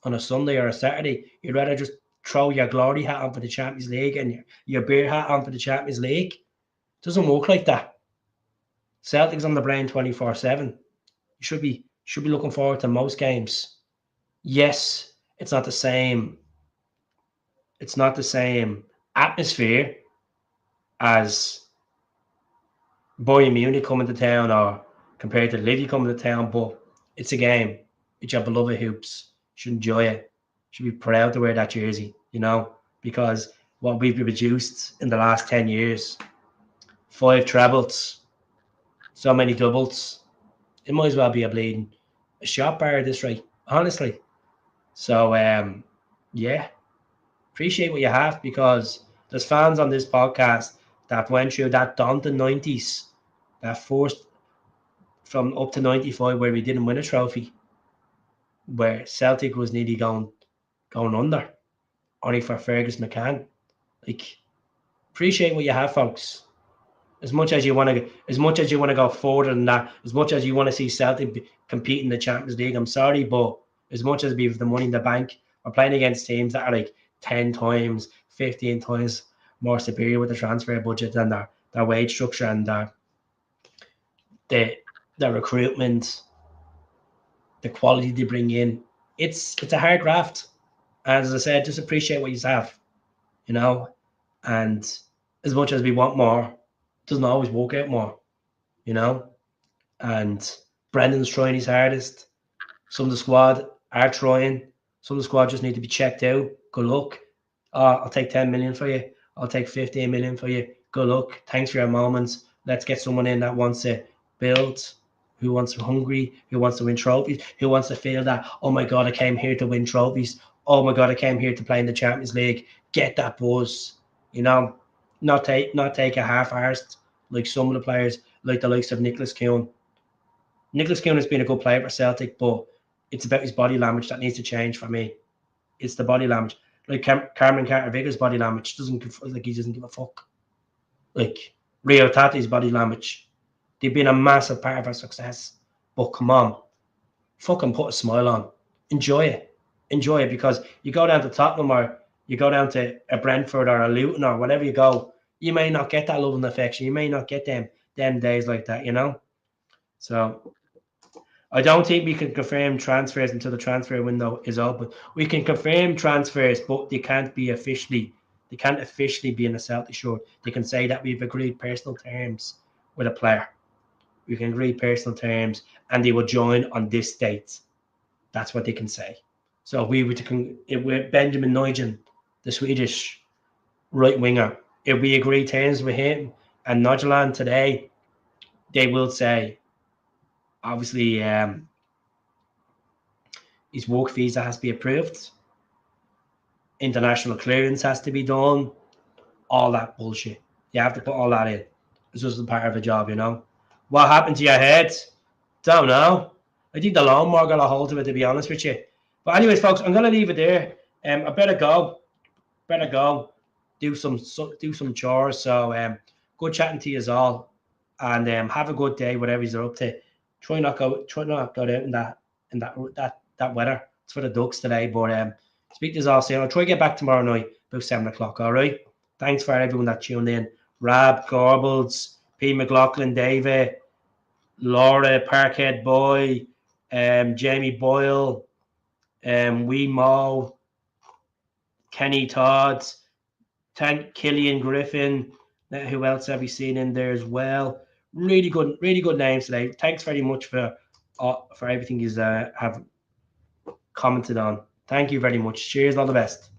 Speaker 1: on a Sunday or a Saturday? You'd rather just throw your glory hat on for the Champions League and your beer hat on for the Champions League. It doesn't work like that. Celtic's on the brain 24/7. You should be looking forward to most games. Yes, it's not the same. It's not the same atmosphere as Bayern Munich coming to town or compared to Livy coming to town, but it's a game. It's your beloved hoops. You should enjoy it. You should be proud to wear that jersey, you know, because what we've produced in the last 10 years, 5 trebles, so many doubles, it might as well be a shot bar at this rate, honestly. So, yeah, appreciate what you have, because there's fans on this podcast that went through that daunting 90s, that forced from up to 95 where we didn't win a trophy, where Celtic was nearly going under, only for Fergus McCann. Like, appreciate what you have, folks. As much as you want to go further than that, as much as you want to see Celtic compete in the Champions League, I'm sorry, but as much as we have the money in the bank, we're playing against teams that are like 10 times, 15 times more superior with the transfer budget than their wage structure and the recruitment, the quality they bring in. It's a hard graft. As I said, just appreciate what you have, you know. And as much as we want more, it doesn't always work out more, you know. And Brendan's trying his hardest. Some of the squad are trying. Some of the squad just need to be checked out. Good luck. I'll take 10 million for you. I'll take 15 million for you. Good luck. Thanks for your moments. Let's get someone in that wants to build, who wants to hungry, who wants to win trophies, who wants to feel that, oh my God, I came here to win trophies. Oh my God, I came here to play in the Champions League. Get that buzz, you know. Not take a half-arsed like some of the players, like the likes of Nicholas Kuhn. Nicholas Kuhn has been a good player for Celtic, but it's about his body language that needs to change for me. It's the body language. Like Cameron Carter-Vickers' body language doesn't he doesn't give a fuck. Like Rio Tati's body language, they've been a massive part of our success. But come on, fucking put a smile on. Enjoy it because you go down to Tottenham or you go down to a Brentford or a Luton or whatever you go, you may not get that love and affection. You may not get them days like that, you know. So I don't think we can confirm transfers until the transfer window is open. We can confirm transfers, but they can't officially be in a Celtic shirt. They can say that we've agreed personal terms with a player. We can agree personal terms, and they will join on this date. That's what they can say. So if we were to with Benjamin Nygen, the Swedish right winger, if we agree terms with him and Nordland today, they will say, obviously, his work visa has to be approved. International clearance has to be done. All that bullshit. You have to put all that in. It's just a part of the job, you know. What happened to your head? Don't know. I think the lawnmower got a hold of it, to be honest with you. But anyways, folks, I'm gonna leave it there. I better go. Do some chores. So good chatting to you all, and have a good day, whatever you're up to. Try not go out in that weather. It's for the ducks today, but speak to us all soon. I'll try to get back tomorrow night about 7 o'clock. All right. Thanks for everyone that tuned in. Rab, Gorbals, P. McLaughlin, David, Laura, Parkhead Boy, Jamie Boyle, Wee Mo, Kenny Todd, Killian Griffin. Who else have we seen in there as well? Really good names today. Thanks very much for everything you have commented on. Thank you very much. Cheers, all the best.